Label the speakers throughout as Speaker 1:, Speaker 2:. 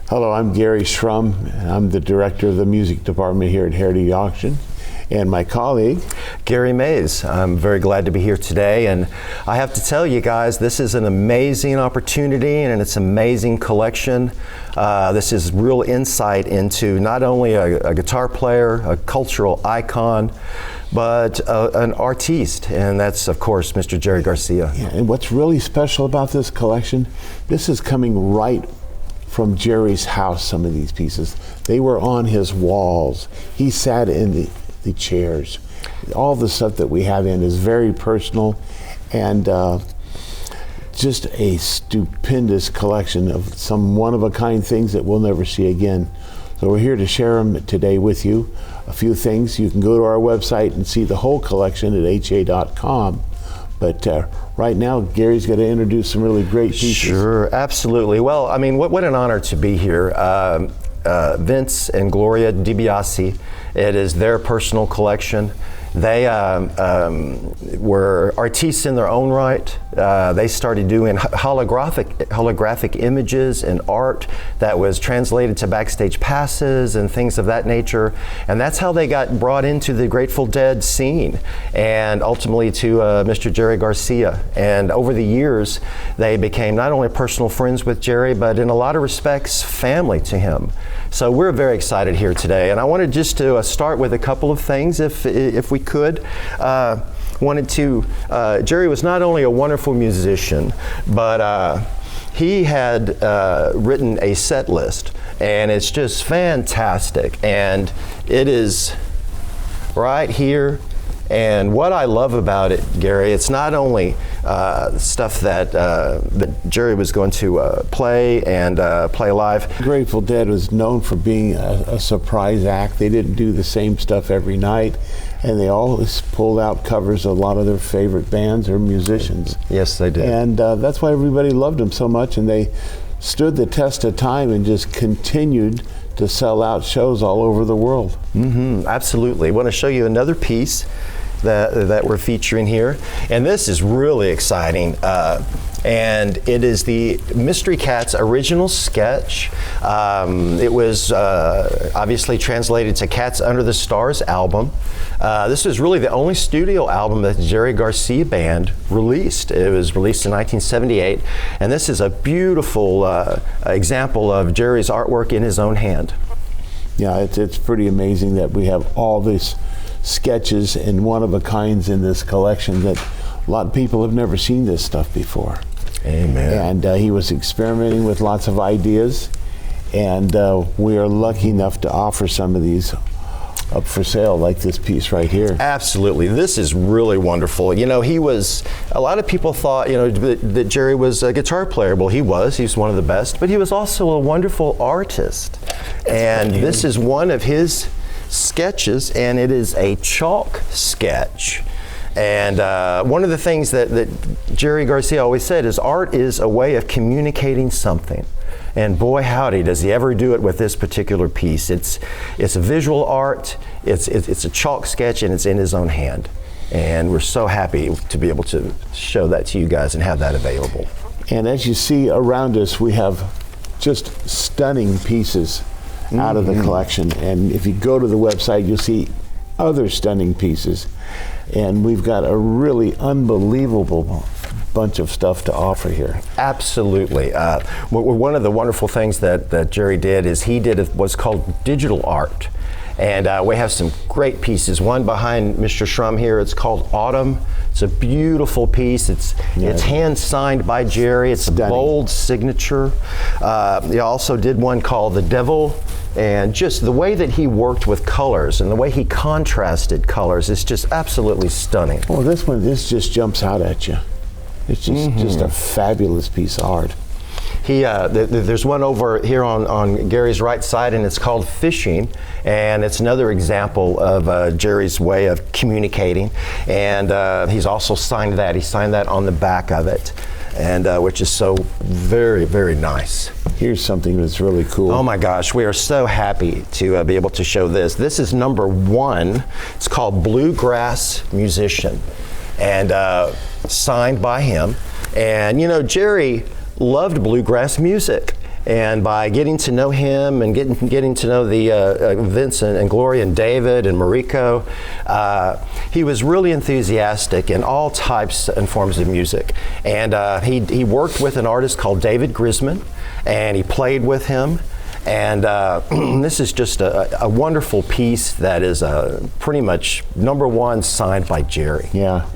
Speaker 1: Hello, I'm Garry Shrum. I'm the director of the music department here at Heritage Auction. And my colleague,
Speaker 2: Garry Mays. I'm very glad to be here today, and I have to tell you guys, this is an amazing opportunity and it's an amazing collection. This is real insight into not only a guitar player, a cultural icon, but an artiste, and that's of course Mr. Jerry Garcia.
Speaker 1: Yeah, and what's really special about this collection, this is coming right from Jerry's house, some of these pieces. They were on his walls. He sat in the chairs. All the stuff that we have in is very personal and just a stupendous collection of some one-of-a-kind things that we'll never see again. So we're here to share them today with you. A few things, you can go to our website and see the whole collection at ha.com. But right now, Gary's going to introduce some really great pieces.
Speaker 2: Sure, absolutely. Well, I mean, what an honor to be here. Vince and Gloria DiBiase, it is their personal collection. They were artists in their own right. They started doing holographic images and art that was translated to backstage passes and things of that nature. And that's how they got brought into the Grateful Dead scene and ultimately to Mr. Jerry Garcia. And over the years, they became not only personal friends with Jerry, but in a lot of respects, family to him. So we're very excited here today. And I wanted just to start with a couple of things, if we could. Jerry was not only a wonderful musician, but he had written a set list, and it's just fantastic. And it is right here. And what I love about it, Garry, it's not only stuff that Jerry was going to play and play live.
Speaker 1: Grateful Dead was known for being a surprise act. They didn't do the same stuff every night, and they always pulled out covers of a lot of their favorite bands or musicians.
Speaker 2: Yes, they did.
Speaker 1: And that's why everybody loved them so much, and they stood the test of time and just continued to sell out shows all over the world.
Speaker 2: Absolutely. I want to show you another piece that we're featuring here, and this is really exciting. And it is the Mystery Cats original sketch. It was obviously translated to Cats Under the Stars album. This was really the only studio album that the Jerry Garcia Band released. It was released in 1978, and this is a beautiful example of Jerry's artwork in his own hand.
Speaker 1: Yeah, it's pretty amazing that we have all these sketches and one-of-a-kinds in this collection that a lot of people have never seen this stuff before.
Speaker 2: Amen.
Speaker 1: And he was experimenting with lots of ideas, and we are lucky enough to offer some of these up for sale, like this piece right here.
Speaker 2: Absolutely. This is really wonderful. You know, a lot of people thought, that Jerry was a guitar player. Well, he's one of the best, but he was also a wonderful artist. And this is one of his sketches, and it is a chalk sketch. And one of the things that Jerry Garcia always said is art is a way of communicating something. And boy howdy, does he ever do it with this particular piece. It's a visual art, it's a chalk sketch, and it's in his own hand. And we're so happy to be able to show that to you guys and have that available.
Speaker 1: And as you see around us, we have just stunning pieces out of the collection. And if you go to the website, you'll see other stunning pieces. And we've got a really unbelievable bunch of stuff to offer here.
Speaker 2: Absolutely. One of the wonderful things that Jerry did is he did what's called digital art. And we have some great pieces. One behind Mr. Shrum here, it's called Autumn. It's a beautiful piece. It's hand signed by Jerry. It's stunning. A bold signature. He also did one called The Devil. And just the way that he worked with colors and the way he contrasted colors is just absolutely stunning.
Speaker 1: Well, this just jumps out at you. It's just a fabulous piece of art.
Speaker 2: There's one over here on Gary's right side, and it's called Fishing, and it's another example of Jerry's way of communicating. And he's also signed that. He signed that on the back of it, and which is so very, very nice.
Speaker 1: Here's something that's really cool.
Speaker 2: Oh my gosh, we are so happy to be able to show this. This is #1. It's called Bluegrass Musician, and signed by him. And Jerry loved bluegrass music, And by getting to know him and getting to know the Vincent and Gloria and David and Mariko, he was really enthusiastic in all types and forms of music. And he worked with an artist called David Grisman, and he played with him. And this is just a wonderful piece that is pretty much #1 signed by Jerry.
Speaker 1: Yeah,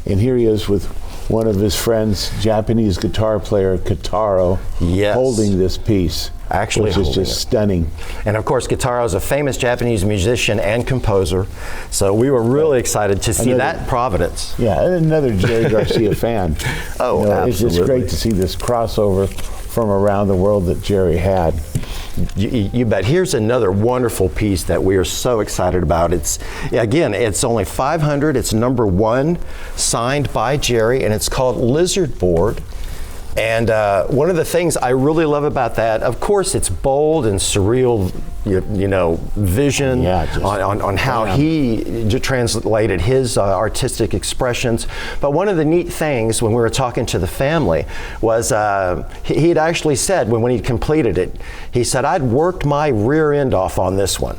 Speaker 1: and here he is with one of his friends, Japanese guitar player Kitaro,
Speaker 2: yes,
Speaker 1: holding this piece,
Speaker 2: actually,
Speaker 1: which is just stunning.
Speaker 2: And of course, Kitaro is a famous Japanese musician and composer, so we were really excited to see that providence.
Speaker 1: Yeah, and another Jerry Garcia fan.
Speaker 2: Oh, absolutely.
Speaker 1: It's just great to see this crossover from around the world that Jerry had.
Speaker 2: You bet. Here's another wonderful piece that we are so excited about. It's only 500. It's #1, signed by Jerry, and it's called Lizard Board. And one of the things I really love about that, of course, it's bold and surreal, vision on how he translated his artistic expressions. But one of the neat things when we were talking to the family was he had actually said when he completed it, he said, "I'd worked my rear end off on this one."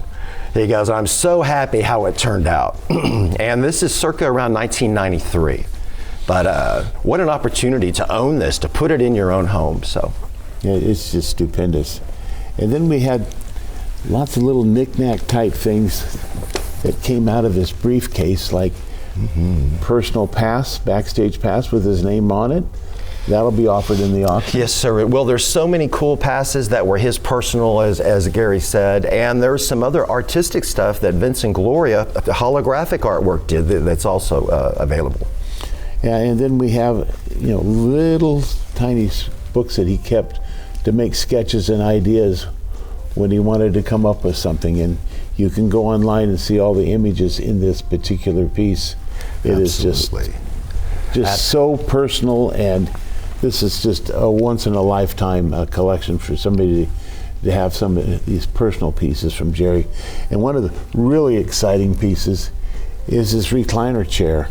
Speaker 2: He goes, "I'm so happy how it turned out." And this is circa around 1993. But what an opportunity to own this, to put it in your own home. So,
Speaker 1: yeah, it's just stupendous. And then we had lots of little knick-knack type things that came out of this briefcase, like personal pass, backstage pass with his name on it. That'll be offered in the auction.
Speaker 2: Yes, sir. Well, there's so many cool passes that were his personal, as Garry said, and there's some other artistic stuff that Vince and Gloria, the holographic artwork, did that's also available.
Speaker 1: Yeah, and then we have, little tiny books that he kept to make sketches and ideas when he wanted to come up with something. And you can go online and see all the images in this particular piece. It is just so personal, and this is just a once-in-a-lifetime collection for somebody to have some of these personal pieces from Jerry. And one of the really exciting pieces is his recliner chair.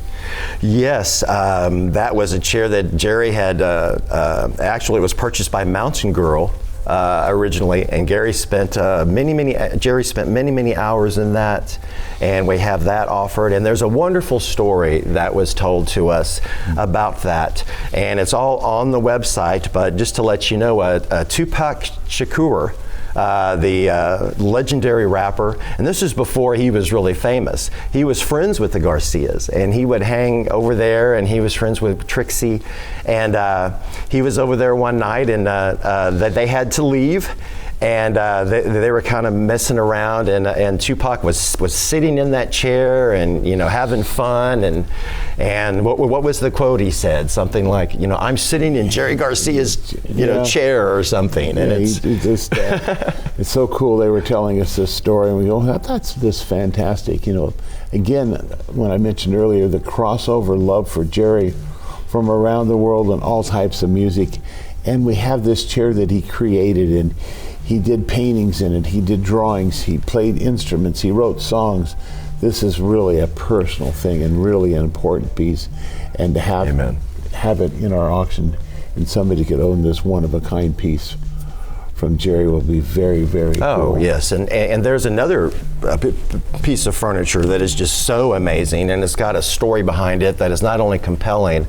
Speaker 2: Yes, that was a chair that Jerry had, actually it was purchased by Mountain Girl originally, and Jerry spent many hours in that, and we have that offered. And there's a wonderful story that was told to us about that, and it's all on the website. But just to let you know, Tupac Shakur, the legendary rapper, and this is before he was really famous. He was friends with the Garcias, and he would hang over there, and he was friends with Trixie, and he was over there one night, and that they had to leave, and they were kind of messing around, and Tupac was sitting in that chair and having fun, and what was the quote he said? Something like, "I'm sitting in Jerry Garcia's chair" or something. And
Speaker 1: it's so cool. They were telling us this story, and we go, "That's this fantastic." Again, when I mentioned earlier the crossover love for Jerry from around the world and all types of music, and we have this chair that he created, and he did paintings in it, he did drawings, he played instruments, he wrote songs. This is really a personal thing and really an important piece. And to have it in our auction and somebody could own this one-of-a-kind piece from Jerry will be very, very cool.
Speaker 2: Oh, yes. And there's another piece of furniture that is just so amazing, and it's got a story behind it that is not only compelling,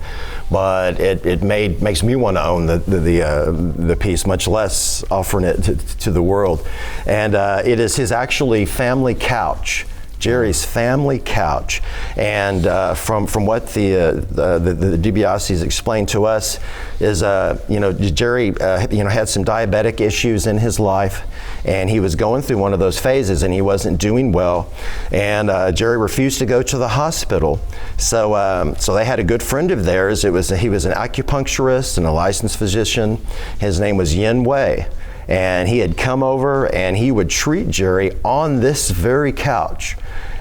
Speaker 2: but it makes me want to own the piece, much less offering it to the world. And it is his actually family couch. Jerry's family couch, and from what the DiBiase's explained to us is, Jerry, had some diabetic issues in his life, and he was going through one of those phases, and he wasn't doing well, and Jerry refused to go to the hospital, so they had a good friend of theirs. He was an acupuncturist and a licensed physician. His name was Yin Wei. And he had come over and he would treat Jerry on this very couch.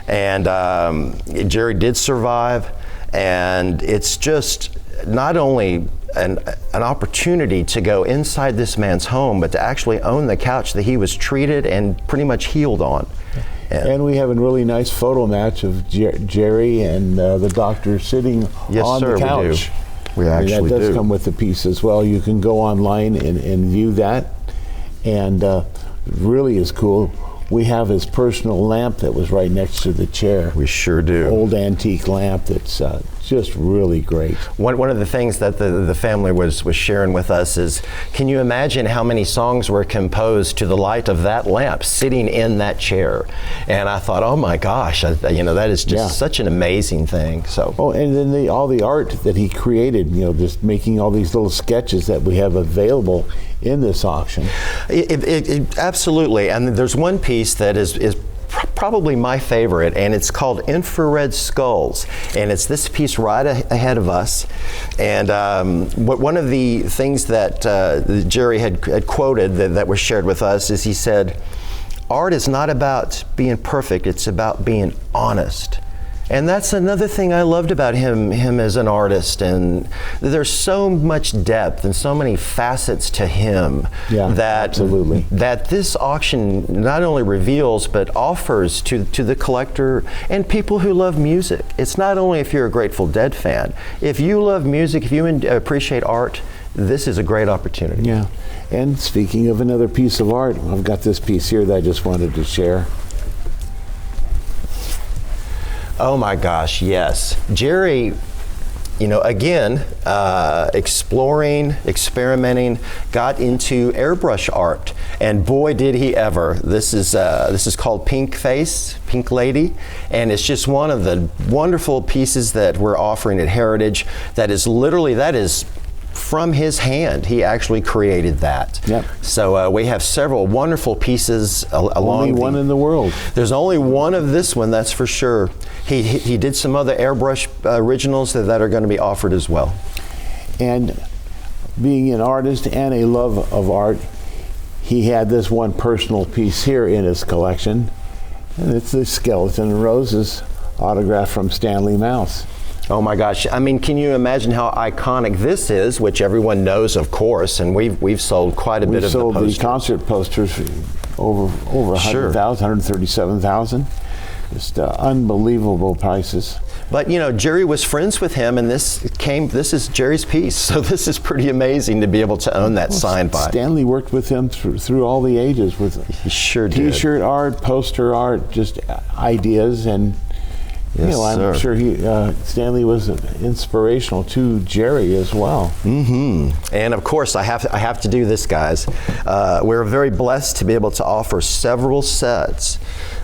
Speaker 2: And Jerry did survive, and it's just not only an opportunity to go inside this man's home, but to actually own the couch that he was treated and pretty much healed on.
Speaker 1: And we have a really nice photo match of Jerry and the doctor sitting on the couch.
Speaker 2: We actually do.
Speaker 1: That does come with the piece as well. You can go online and view that. And really is cool. We have his personal lamp that was right next to the chair.
Speaker 2: We sure do.
Speaker 1: Old antique lamp that's just really great.
Speaker 2: One of the things that the family was sharing with us is, can you imagine how many songs were composed to the light of that lamp sitting in that chair? And I thought, oh my gosh, that is just such an amazing thing. So.
Speaker 1: Oh, and then all the art that he created, just making all these little sketches that we have available in this auction.
Speaker 2: Absolutely, and there's one piece that is probably my favorite, and it's called Infrared Skulls, and it's this piece right ahead of us. And one of the things that Jerry had quoted that was shared with us is he said, art is not about being perfect, it's about being honest. And that's another thing I loved about him as an artist, and there's so much depth and so many facets to him that this auction not only reveals but offers to the collector and people who love music. It's not only if you're a Grateful Dead fan. If you love music, if you appreciate art, this is a great opportunity.
Speaker 1: Yeah, and speaking of another piece of art, I've got this piece here that I just wanted to share.
Speaker 2: Oh my gosh, yes. Jerry, again, exploring, experimenting, got into airbrush art, and boy did he ever. This is called Pink Face, Pink Lady, and it's just one of the wonderful pieces that we're offering at Heritage that is from his hand. He actually created that.
Speaker 1: Yep.
Speaker 2: So we have several wonderful pieces along.
Speaker 1: Only one in the world.
Speaker 2: There's only one of this one, that's for sure. He did some other airbrush originals that are going to be offered as well.
Speaker 1: And being an artist and a love of art, he had this one personal piece here in his collection, and it's the Skeleton and Roses autograph from Stanley Mouse.
Speaker 2: Oh my gosh, I mean, can you imagine how iconic this is, which everyone knows, of course, and we've sold quite a bit of the posters.
Speaker 1: We've sold the concert posters over 100,000, 137,000. Just unbelievable prices.
Speaker 2: But Jerry was friends with him, and this is Jerry's piece, so this is pretty amazing to be able to own that signed by.
Speaker 1: Stanley worked with him through all the ages with
Speaker 2: he sure did.
Speaker 1: T-shirt art, poster art, just ideas, and
Speaker 2: yes,
Speaker 1: I'm sure Stanley was inspirational to Jerry as well.
Speaker 2: Mm-hmm. And of course, I have to do this, guys. We're very blessed to be able to offer several sets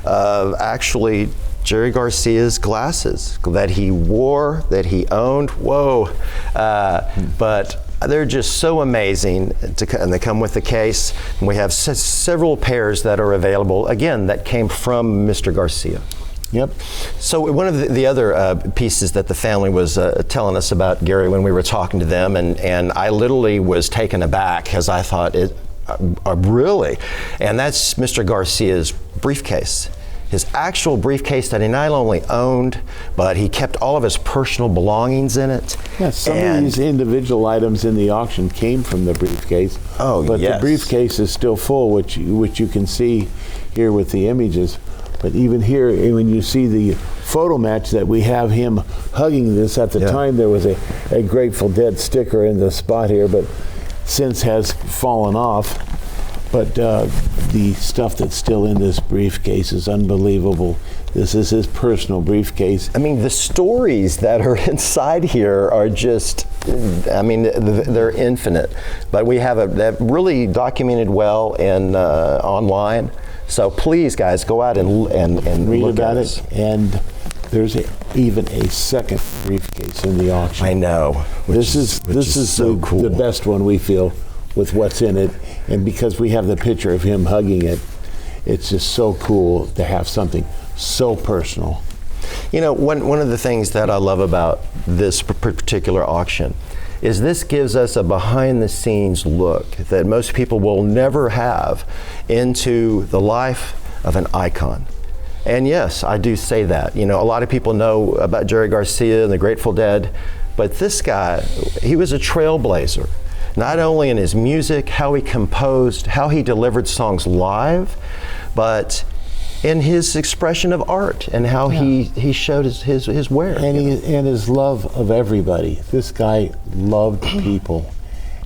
Speaker 2: of actually Jerry Garcia's glasses that he wore, that he owned. Whoa! But they're just so amazing, and they come with the case. And we have several pairs that are available, again, that came from Mr. Garcia.
Speaker 1: Yep.
Speaker 2: So one of the other pieces that the family was telling us about, Garry, when we were talking to them, and I literally was taken aback because I thought, really? And that's Mr. Garcia's briefcase. His actual briefcase that he not only owned, but he kept all of his personal belongings in it.
Speaker 1: Yeah, some of these individual items in the auction came from the briefcase.
Speaker 2: Oh,
Speaker 1: but
Speaker 2: yes.
Speaker 1: the briefcase is still full, which you can see here with the images. But even here, when you see the photo match that we have him hugging this, at the time there was a Grateful Dead sticker in the spot here, but since has fallen off. But the stuff that's still in this briefcase is unbelievable. This is his personal briefcase.
Speaker 2: I mean, the stories that are inside here are just, I mean, they're infinite. But we have that really documented well in online. So please, guys, go out and
Speaker 1: read
Speaker 2: look
Speaker 1: about
Speaker 2: at
Speaker 1: it.
Speaker 2: it.
Speaker 1: And there's even a second briefcase in the auction.
Speaker 2: I know.
Speaker 1: This is so cool. The best one, we feel, with what's in it. And because we have the picture of him hugging it, it's just so cool to have something so personal.
Speaker 2: One of the things that I love about this particular auction is this gives us a behind-the-scenes look that most people will never have into the life of an icon. And yes, I do say that. A lot of people know about Jerry Garcia and the Grateful Dead, but this guy, he was a trailblazer. Not only in his music, how he composed, how he delivered songs live, but in his expression of art and how he showed his wear.
Speaker 1: And his love of everybody. This guy loved people.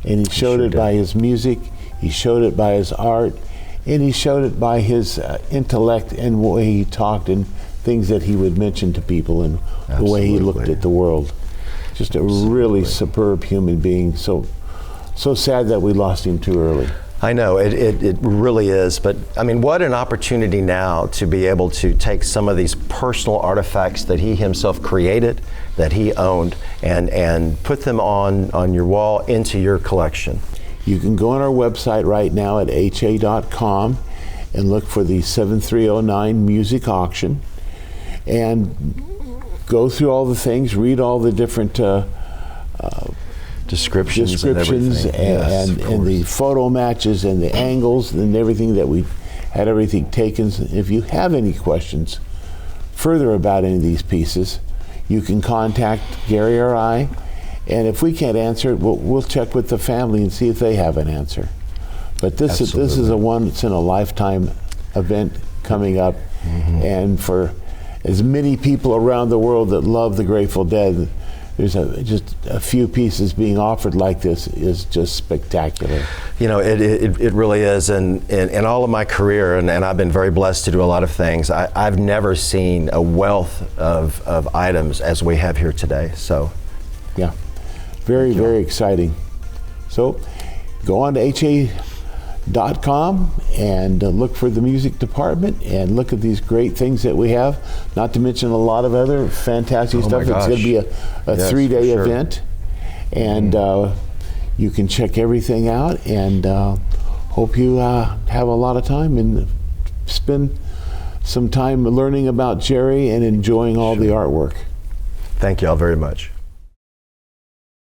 Speaker 1: And he showed it by his music, He showed it by his art, and he showed it by his intellect and the way he talked and things that he would mention to people and the way he looked at the world. Just a really superb human being. So sad that we lost him too early.
Speaker 2: I know, it really is, but I mean, what an opportunity now to be able to take some of these personal artifacts that he himself created, that he owned, and put them on your wall into your collection.
Speaker 1: You can go on our website right now at ha.com and look for the 7309 music auction and go through all the things, read all the different
Speaker 2: descriptions
Speaker 1: and the photo matches and the angles and everything that we had everything taken. If you have any questions further about any of these pieces, you can contact Garry or I, and if we can't answer it, we'll check with the family and see if they have an answer. But this is a once in a lifetime event coming up, and for as many people around the world that love the Grateful Dead, there's just a few pieces being offered like this is just spectacular.
Speaker 2: You know, it really is, and in all of my career, and I've been very blessed to do a lot of things, I've never seen a wealth of items as we have here today, so.
Speaker 1: Yeah, very exciting. So, go on to ha.com and look for the music department and look at these great things that we have, not to mention a lot of other fantastic stuff. It's going to be a 3-day event, and you can check everything out, and hope you have a lot of time and spend some time learning about Jerry and enjoying all the artwork.
Speaker 2: Thank you all very much.